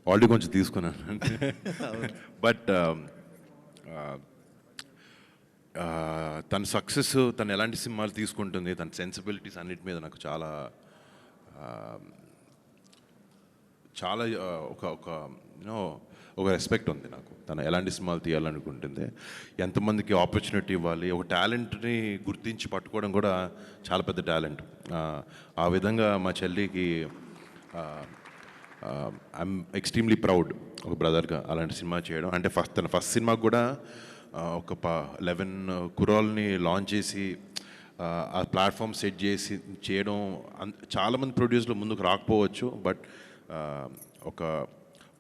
Already కొంచెం తీసుకున్నాను. But తన సక్సెస్, తను ఎలాంటి సినిమాలు తీసుకుంటుంది, తన సెన్సిబిలిటీస్ అన్నిటి మీద నాకు చాలా చాలా ఒక ఒక యూనో ఒక రెస్పెక్ట్ ఉంది నాకు. తను ఎలాంటి సినిమాలు తీయాలనుకుంటుంది, ఎంతమందికి ఆపర్చునిటీ ఇవ్వాలి, ఒక టాలెంట్ని గుర్తించి పట్టుకోవడం కూడా చాలా పెద్ద టాలెంట్. ఆ విధంగా మా చెల్లికి ఐఎమ్ ఎక్స్ట్రీమ్లీ ప్రౌడ్ ఒక బ్రదర్గా అలాంటి సినిమా చేయడం. అంటే తన ఫస్ట్ సినిమా కూడా ఒక 11 కుర్రాల్ని లాంచ్ చేసి ఆ ప్లాట్ఫామ్ సెట్ చేసి చేయడం. చాలామంది ప్రొడ్యూసర్లు ముందుకు రాకపోవచ్చు, బట్ ఒక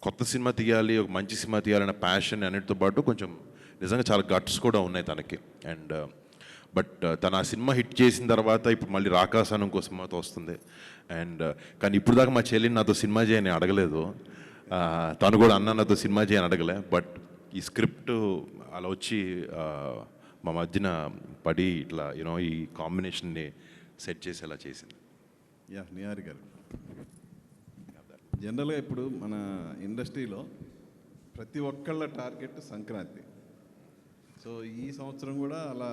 కొత్త సినిమా తీయాలి, ఒక మంచి సినిమా తీయాలన్న ప్యాషన్ అన్నిటితో పాటు కొంచెం నిజంగా చాలా గట్స్ కూడా ఉన్నాయి తనకి. అండ్ బట్ తను ఆ సినిమా హిట్ చేసిన తర్వాత ఇప్పుడు మళ్ళీ రాకాసాను ఇంకో సినిమాతో వస్తుంది. అండ్ కానీ ఇప్పుడు దాకా మా చెల్లిని నాతో సినిమా చేయని అడగలేదు, తను కూడా అన్న నాతో సినిమా చేయని అడగలే. బట్ ఈ స్క్రిప్ట్ అలా వచ్చి మా మధ్యన పడి ఇట్లా యూనో ఈ కాంబినేషన్ని సెట్ చేసేలా చేసింది. యా, నిహారి గారు, జనరల్గా ఇప్పుడు మన ఇండస్ట్రీలో ప్రతి ఒక్కళ్ళ టార్గెట్ సంక్రాంతి. సో ఈ సంవత్సరం కూడా అలా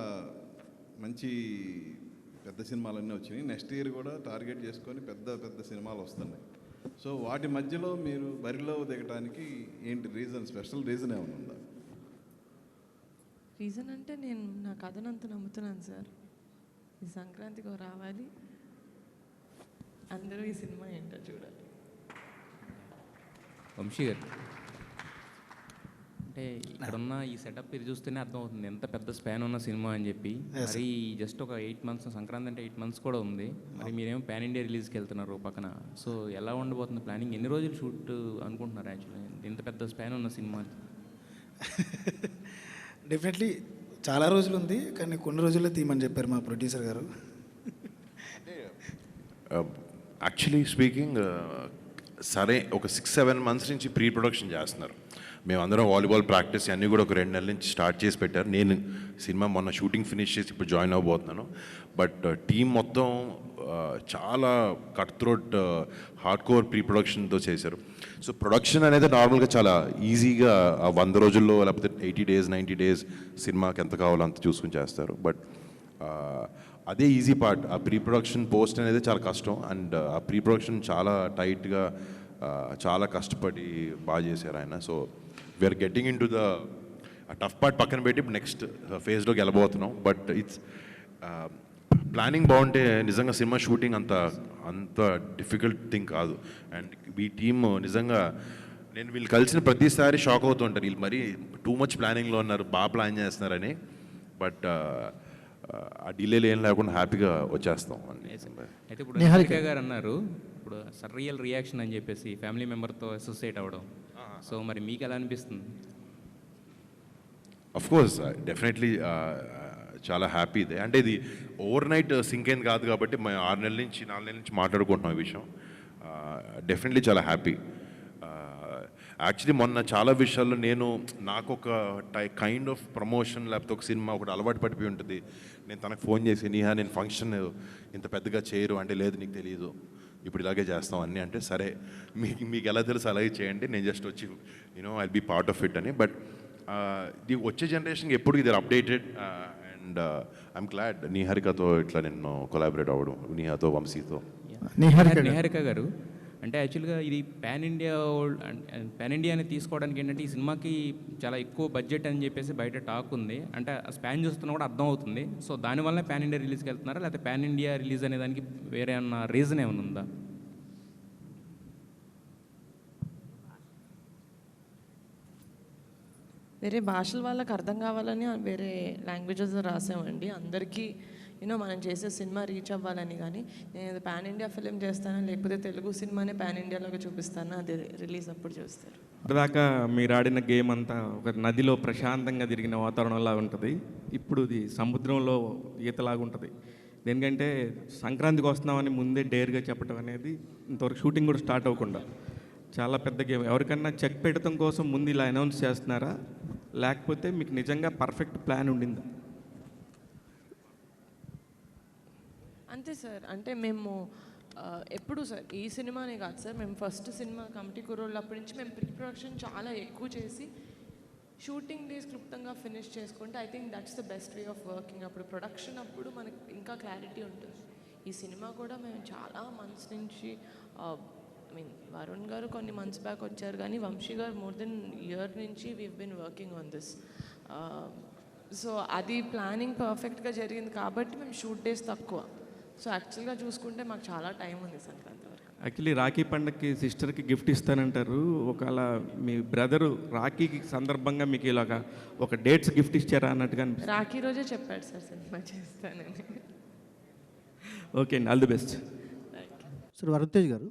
మంచి పెద్ద సినిమాలన్నీ వచ్చినాయి. నెక్స్ట్ ఇయర్ కూడా టార్గెట్ చేసుకొని పెద్ద పెద్ద సినిమాలు వస్తున్నాయి. సో వాటి మధ్యలో మీరు బరిలో దిగడానికి ఏంటి రీజన్, స్పెషల్ రీజన్ ఏమైనా ఉందా? రీజన్ అంటే నేను నా కథనంత నమ్ముతున్నాను సార్. ఈ సంక్రాంతికి రావాలి, అందరూ ఈ సినిమా ఏంటో చూడాలి. వంశీ గారు, అంటే ఇక్కడున్న ఈ సెటప్ ఇది చూస్తేనే అర్థమవుతుంది ఎంత పెద్ద స్పాన్ ఉన్న సినిమా అని చెప్పి. మరి జస్ట్ ఒక 8 months, సంక్రాంతి అంటే 8 months కూడా ఉంది. మరి మీరేమో పాన్ ఇండియా రిలీజ్కి వెళ్తున్నారు పక్కన. సో ఎలా ఉండబోతుంది ప్లానింగ్? ఎన్ని రోజులు షూట్ అనుకుంటున్నారు యాక్చువల్లీ ఇంత పెద్ద స్పాన్ ఉన్న సినిమా? డెఫినెట్లీ చాలా రోజులు ఉంది, కానీ కొన్ని రోజుల్లో తీయమని చెప్పారు మా ప్రొడ్యూసర్ గారు. యాక్చువల్లీ స్పీకింగ్ సరే ఒక 6-7 months నుంచి ప్రీ ప్రొడక్షన్ చేస్తున్నారు. మేమందరం వాలీబాల్ ప్రాక్టీస్ అన్నీ కూడా ఒక 2 నెలల నుంచి స్టార్ట్ చేసి పెట్టారు. నేను సినిమా మొన్న షూటింగ్ ఫినిష్ చేసి ఇప్పుడు జాయిన్ అవ్వబోతున్నాను. బట్ టీం మొత్తం చాలా cut throat hard core pre ప్రొడక్షన్తో చేశారు. సో ప్రొడక్షన్ అనేది నార్మల్గా చాలా ఈజీగా 100 రోజుల్లో లేకపోతే 80 days 90 days సినిమాకి ఎంత కావాలో అంత చూసుకుని చేస్తారు. బట్ అదే ఈజీ పార్ట్. ఆ ప్రీ ప్రొడక్షన్ పోస్ట్ అనేది చాలా కష్టం. అండ్ ఆ ప్రీ ప్రొడక్షన్ చాలా టైట్గా చాలా కష్టపడి బాగా చేశారు ఆయన. So we're getting into the tough part పక్కన పెట్టి ఇప్పుడు నెక్స్ట్ ఫేజ్లోకి వెళ్ళబోతున్నాం. బట్ ఇట్స్ ప్లానింగ్ బాగుంటే నిజంగా సినిమా షూటింగ్ అంత డిఫికల్ట్ థింగ్ కాదు. అండ్ ఈ టీమ్ నిజంగా నేను వీళ్ళు కలిసిన ప్రతిసారి షాక్ అవుతూ ఉంటారు, వీళ్ళు మరీ టూ మచ్ ప్లానింగ్లో ఉన్నారు, బాగా ప్లాన్ చేస్తున్నారని. బట్ ఆ డిలేలు ఏం లేకుండా హ్యాపీగా వచ్చేస్తాం. అయితే ఇప్పుడు నిహారిక గారు అన్నారు ఇప్పుడు రియల్ రియాక్షన్ అని చెప్పేసి ఫ్యామిలీ మెంబర్తో అసోసియేట్ అవ్వడం. సో మరి మీకు ఎలా అనిపిస్తుంది? అఫ్ కోర్స్ డెఫినెట్లీ చాలా హ్యాపీ. ఇదే అంటే ఇది ఓవర్ నైట్ సింక్ అయింది కాదు కాబట్టి మేము 6 నెలల నుంచి 4 నెలల నుంచి మాట్లాడుకుంటున్నాం ఈ విషయం. డెఫినెట్లీ చాలా హ్యాపీ. యాక్చువల్లీ మొన్న చాలా విషయాల్లో నాకు ఒక కైండ్ ఆఫ్ ప్రమోషన్ లేకపోతే ఒక సినిమా ఒకటి అలవాటు పడిపోయి ఉంటుంది. నేను తనకు ఫోన్ చేసి, నీహా నేను ఫంక్షన్ ఇంత పెద్దగా చేయరు అంటే, లేదు నీకు తెలియదు ఇప్పుడు ఇలాగే చేస్తాం అన్నీ అంటే, సరే మీకు ఎలా తెలుసు అలాగే చేయండి, నేను జస్ట్ వచ్చి I be part of it అని. బట్ వచ్చే జనరేషన్కి ఎప్పుడు ఇది అప్డేటెడ్. అండ్ ఐఎమ్ గ్లాడ్ నిహారికతో ఇట్లా నేను కొలాబరేట్ అవ్వడం, నీహాతో, వంశీతో. నిహారిక గారు, అంటే యాక్చువల్గా ఇది పాన్ ఇండియా అని తీసుకోవడానికి ఏంటంటే ఈ సినిమాకి చాలా ఎక్కువ బడ్జెట్ అని చెప్పేసి బయట టాక్ ఉంది. అంటే ఆ స్పాన్ చూస్తున్నా కూడా అర్థం అవుతుంది. సో దానివల్ల పాన్ ఇండియా రిలీజ్కి వెళ్తున్నారా, లేకపోతే పాన్ ఇండియా రిలీజ్ అనే దానికి వేరే అన్న రీజన్ ఏమైనా ఉందా? వేరే భాషల వాళ్ళకి అర్థం కావాలని వేరే లాంగ్వేజెస్ రాసామండి. అందరికీ మనం చేసే సినిమా రీచ్ అవ్వాలని. కానీ నేను పాన్ ఇండియా ఫిలిం చేస్తాను, లేకపోతే తెలుగు సినిమానే పాన్ ఇండియాలోకి చూపిస్తాను, అది రిలీజ్ అప్పుడు చూస్తారు. ఇప్పటిదాకా మీరు ఆడిన గేమ్ అంతా ఒక నదిలో ప్రశాంతంగా తిరిగిన వాతావరణంలా ఉంటుంది. ఇప్పుడు ఇది సముద్రంలో ఈతలాగా ఉంటుంది. దేనికంటే సంక్రాంతికి వస్తున్నామని ముందే డేర్గా చెప్పడం అనేది, ఇంతవరకు షూటింగ్ కూడా స్టార్ట్ అవ్వకుండా చాలా పెద్ద గేమ్. ఎవరికన్నా చెక్ పెట్టడం కోసం ముందు ఇలా అనౌన్స్ చేస్తున్నారా, లేకపోతే మీకు నిజంగా పర్ఫెక్ట్ ప్లాన్ ఉండిందా? అంతే సార్. అంటే మేము ఎప్పుడు సార్ ఈ సినిమానే కాదు సార్, మేము ఫస్ట్ సినిమా కమిటీ కుర్రోళ్ళు అప్పటి నుంచి మేము ప్రీ ప్రొడక్షన్ చాలా ఎక్కువ చేసి షూటింగ్ డేస్ క్లుప్తంగా ఫినిష్ చేసుకుంటే I think that's the best way of working. అప్పుడు ప్రొడక్షన్ అప్పుడు మనకి ఇంకా క్లారిటీ ఉంటుంది. ఈ సినిమా కూడా మేము చాలా మంత్స్ నుంచి ఐ మీన్ వరుణ్ గారు కొన్ని మంత్స్ బ్యాక్ వచ్చారు కానీ Vamshi garu more than year నుంచి we've been working on this. So అది ప్లానింగ్ పర్ఫెక్ట్గా జరిగింది కాబట్టి మేము షూట్ డేస్ తక్కువ. సో యాక్చువల్గా చూసుకుంటే మాకు చాలా టైం ఉంది సంక్రాంతి వరకు. యాక్చువల్లీ రాఖీ పండగకి సిస్టర్కి గిఫ్ట్ ఇస్తానంటారు. ఒకవేళ మీ బ్రదరు రాఖీకి సందర్భంగా మీకు ఇలాగా ఒక డేట్స్ గిఫ్ట్ ఇచ్చారా అన్నట్టుగా అనిపిస్తుంది. రాఖీ రోజే చెప్పాడు సార్ సినిమా చేస్తానని. ఓకే అండి, all the best. Sir Varun గారు,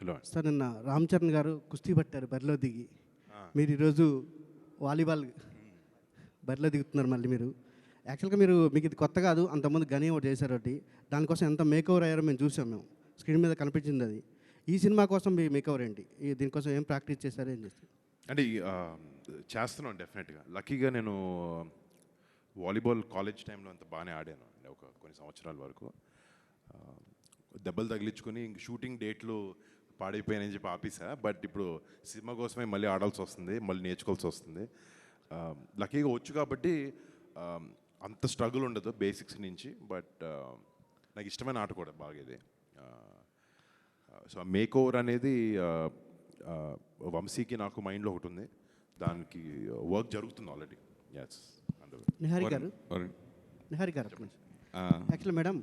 హలో. సార్ నిన్న రామ్ చరణ్ గారు కుస్తీ పట్టారు బరిలో దిగి, మీరు ఈరోజు వాలీబాల్ బరిలో దిగుతున్నారు మళ్ళీ మీరు. యాక్చువల్గా మీకు ఇది కొత్త కాదు, అంతకుముందు గని ఒకటి చేశారు ఒకటి, దానికోసం ఎంత మేకవర్ అయ్యారో మేము చూసాం, మేము స్క్రీన్ మీద కనిపించింది అది. ఈ సినిమా కోసం మీ మేకవర్ ఏంటి, దీనికోసం ఏం ప్రాక్టీస్ చేశారో ఏం చేస్తారు? అంటే చేస్తున్నాను డెఫినెట్గా. లక్కీగా నేను వాలీబాల్ కాలేజ్ టైంలో అంత బాగానే ఆడాను అండి ఒక కొన్ని సంవత్సరాల వరకు. దెబ్బలు తగిలించుకొని ఇంక షూటింగ్ డేట్లు పాడైపోయానని చెప్పి ఆపేసా. బట్ ఇప్పుడు సినిమా కోసమే మళ్ళీ ఆడాల్సి వస్తుంది, మళ్ళీ నేర్చుకోవాల్సి వస్తుంది. లక్కీగా వచ్చు కాబట్టి అంత స్ట్రగుల్ ఉండదు బేసిక్స్ నుంచి. బట్ నాకు ఇష్టమైన ఆట కూడా బాగా ఇది. సో మేక్ ఓవర్ అనేది వంశీకి నాకు మైండ్లో ఒకటి ఉంది, దానికి వర్క్ జరుగుతుంది ఆల్రెడీ. ఎస్. నిహారి గారు, యాక్చువల్లీ మేడం,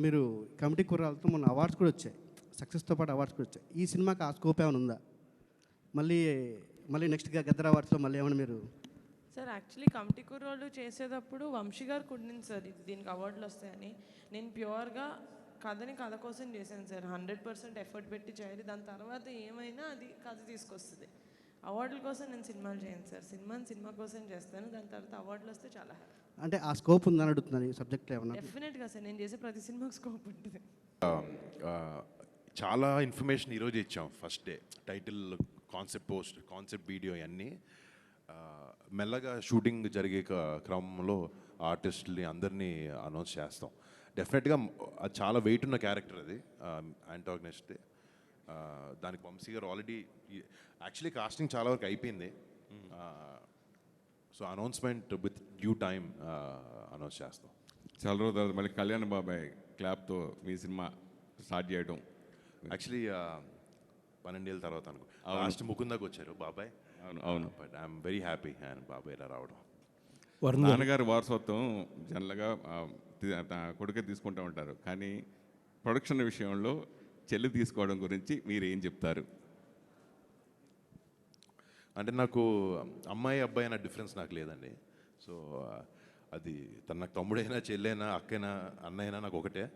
మీరు కమిటీ కుర్రాలతో మొన్న అవార్డ్స్ కూడా వచ్చాయి, సక్సెస్తో పాటు అవార్డ్స్ కూడా వచ్చాయి. ఈ సినిమాకి ఆ స్కోప్ ఏమైనా ఉందా? మళ్ళీ నెక్స్ట్గా గద్దర్ అవార్డ్స్లో మళ్ళీ ఏమైనా మీరు? సార్ యాక్చువల్లీ కమిటీ కుర్రోళ్ళు చేసేటప్పుడు వంశీ గారు కుట్టింది సార్ దీనికి అవార్డులు వస్తాయని. నేను ప్యూర్గా కథని కథ కోసం చేశాను సార్, 100% ఎఫర్ట్ పెట్టి చేయాలి. దాని తర్వాత ఏమైనా అది కథ తీసుకొస్తుంది. అవార్డుల కోసం నేను సినిమాలు చేయను సార్, సినిమా కోసం చేస్తాను. దాని తర్వాత అవార్డులు వస్తే చాలా హ్యాపీ. అంటే ఆ స్కోప్ ఉందని అడుగుతున్నాను ఈ సబ్జెక్ట్లో ఏమన్నా? డెఫినెట్గా సార్, నేను చేసే ప్రతి సినిమాకి స్కోప్ ఉంటుంది. చాలా ఇన్ఫర్మేషన్ ఈరోజు ఇచ్చాం. First day title, concept post, concept video అన్నీ మెల్లగా షూటింగ్ జరిగే క్రమంలో ఆర్టిస్టుల్ని అందరినీ అనౌన్స్ చేస్తాం. డెఫినెట్గా అది చాలా వెయిట్ ఉన్న క్యారెక్టర్ అది, యాంటాగనిస్ట్. దానికి వంశీ గారు ఆల్రెడీ యాక్చువల్లీ కాస్టింగ్ చాలా వరకు అయిపోయింది. So announcement with due time announce చేస్తాం. చాలా రోజుల తర్వాత మళ్ళీ కళ్యాణ్ బాబాయ్ క్లాప్తో మీ సినిమా స్టార్ట్ చేయడం యాక్చువల్లీ 12 ఏళ్ళ తర్వాత అనుకో, లాస్ట్ ముకుందాకి వచ్చారు బాబాయ్. అవును. But I'm very happy and బాబాయ్ ఇలా రావడం. నాన్నగారి వారసత్వం జనరల్గా కొడుకే తీసుకుంటూ ఉంటారు, కానీ ప్రొడక్షన్ విషయంలో చెల్లి తీసుకోవడం గురించి మీరు ఏం చెప్తారు? అంటే నాకు అమ్మాయి అబ్బాయి అన్న డిఫరెన్స్ నాకు లేదండి. సో అది నాకు తమ్ముడైనా చెల్లైనా అక్కైనా అన్నైనా నాకు ఒకటే.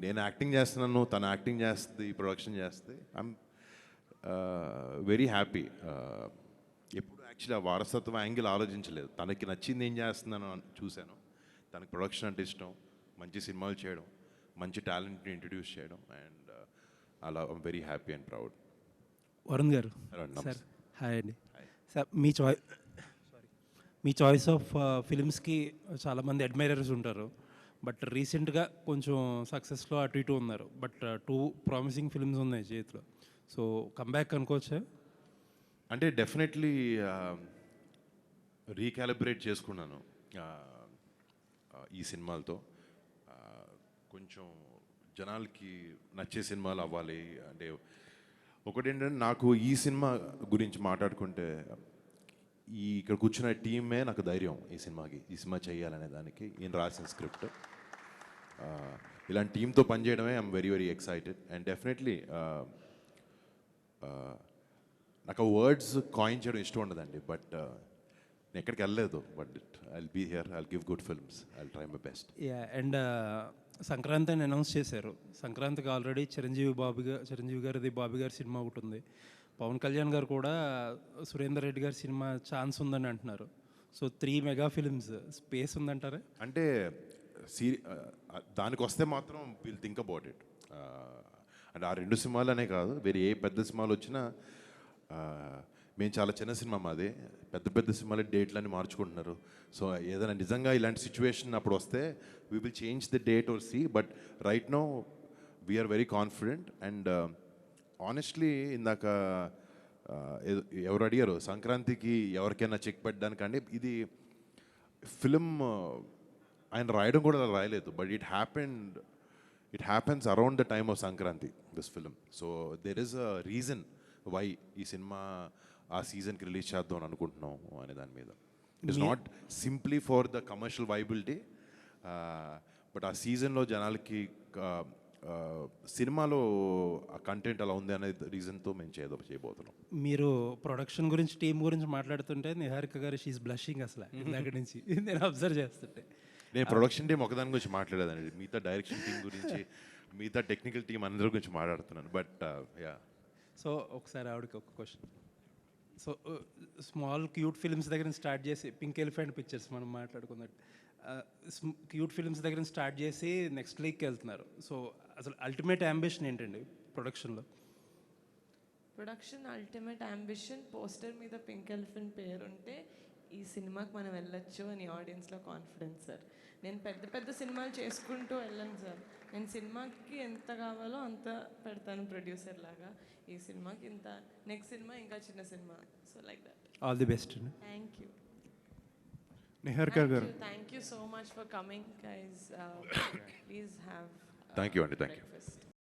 నేను యాక్టింగ్ చేస్తున్నాను, తను యాక్టింగ్ చేస్తుంది, ప్రొడక్షన్ చేస్తుంది. I'm very happy. ఎప్పుడు యాక్చువల్లీ ఆ వారసత్వం యాంగిల్ ఆలోచించలేదు. తనకి నచ్చింది ఏం చేస్తున్నాను చూశాను. తనకి ప్రొడక్షన్ అంటే ఇష్టం, మంచి సినిమాలు చేయడం, మంచి టాలెంట్ని ఇంట్రడ్యూస్ చేయడం, అండ్ అలా I'm very happy and proud. Varun గారు నమస్తే. సార్, హాయ్ అండి. సార్ మీ చాయిస్ ఆఫ్ ఫిలిమ్స్కి చాలామంది అడ్మైరర్స్ ఉంటారు, బట్ రీసెంట్గా కొంచెం సక్సెస్లో అటు ఇటు ఉన్నారు. బట్ 2 ప్రామిసింగ్ ఫిల్మ్స్ ఉన్నాయి చేతిలో. సో కమ్బ్యాక్ అనుకోవచ్చా? అంటే డెఫినెట్లీ రీకాలిబ్రేట్ చేసుకున్నాను ఈ సినిమాలతో. కొంచెం జనాలకి నచ్చే సినిమాలు అవ్వాలి. అంటే ఒకటేంటంటే నాకు ఈ సినిమా గురించి మాట్లాడుకుంటే ఇక్కడ కూర్చున్న టీమే నాకు ధైర్యం ఈ సినిమా చేయాలనే దానికి. ఈయన రాసిన స్క్రిప్ట్, ఇలాంటి టీంతో పనిచేయడమే I'm very very excited. And definitely నాకు వర్డ్స్ కాయిన్ చేయడం ఇష్టం ఉండదండి, బట్ నేను ఎక్కడికి వెళ్ళలేదు. But I'll be here, I'll give good films, I'll try my best. And Sankranti అని అనౌన్స్ చేశారు. సంక్రాంతికి ఆల్రెడీ చిరంజీవి గారిది బాబీ గారి సినిమా ఒకటి ఉంది. పవన్ కళ్యాణ్ గారు కూడా సురేందర్ రెడ్డి గారి సినిమా ఛాన్స్ ఉందని అంటున్నారు. సో 3 మెగా ఫిల్మ్స్ స్పేస్ ఉందంటారా? అంటే దానికి వస్తే మాత్రం విల్ థింక్ అబౌట్ ఇట్. అంటే ఆ 2 సినిమాలనే కాదు, వేరే ఏ పెద్ద సినిమాలు వచ్చినా మేము చాలా చిన్న సినిమా మాది, పెద్ద పెద్ద సినిమాలు డేట్లన్నీ మార్చుకుంటున్నారు. సో ఏదైనా నిజంగా ఇలాంటి సిచ్యువేషన్ అప్పుడు వస్తే we will change the date or see, but right now we're very confident. And honestly ఇందాక ఎవరు అడిగారు సంక్రాంతికి ఎవరికైనా చెక్ పెట్టడానికంటే, ఇది ఫిలిం ఆయన రాయడం కూడా అలా రాయలేదు, but it happens around the time of Sankranti this film. So there is a reason why ఈ సినిమా ఆ సీజన్కి రిలీజ్ చేద్దాం అని అనుకుంటున్నాం అనే దాని మీద. It is not simply for the commercial viability, but ఆ సీజన్లో జనాలకి సినిమాలో ఆ కంటెంట్ అలా ఉంది అనే రీజన్తో మేము చేయబోతున్నాం. మీరు ప్రొడక్షన్ గురించి టీం గురించి మాట్లాడుతుంటే నిహారిక గారు షీఈ్ బ్లషింగ్ అసలు ఇందాక నుంచి నేను అబ్జర్వ్ చేస్తుంటే. నేను ప్రొడక్షన్ టీం ఒకదాని గురించి మాట్లాడేదాన్ని, మిగతా డైరెక్షన్ టీం గురించి, మిగతా టెక్నికల్ టీం అందరి గురించి మాట్లాడుతున్నాను. బట్ యా, సో ఒకసారి ఆవిడకి ఒక question. So small cute films దగ్గర స్టార్ట్ చేసి పింక్ ఎలిఫెంట్ పిక్చర్స్ మనం మాట్లాడుకున్నట్టు క్యూట్ ఫిల్మ్స్ దగ్గర స్టార్ట్ చేసి నెక్స్ట్ లీగ్కి వెళ్తున్నారు. సో అసలు అల్టిమేట్ అంబిషన్ ఏంటండి ప్రొడక్షన్లో? ప్రొడక్షన్ అల్టిమేట్ అంబిషన్, పోస్టర్ మీద పింక్ ఎలిఫెంట్ పేరుంటే ఈ సినిమాకి మనం వెళ్ళొచ్చు అని ఆడియన్స్లో కాన్ఫిడెన్స్ సార్. నేను పెద్ద పెద్ద సినిమాలు చేసుకుంటూ వెళ్ళను సార్. నేను సినిమాకి ఎంత కావాలో అంత పెడతాను ప్రొడ్యూసర్ లాగా. ఈ సినిమాకి ఇంత, నెక్స్ట్ సినిమా ఇంకా చిన్న cinema. So like that. All the best అండి. Thank you. Niharika garu, thank you so much for coming guys. Please have thank you అండి, థ్యాంక్ యూ. breakfast.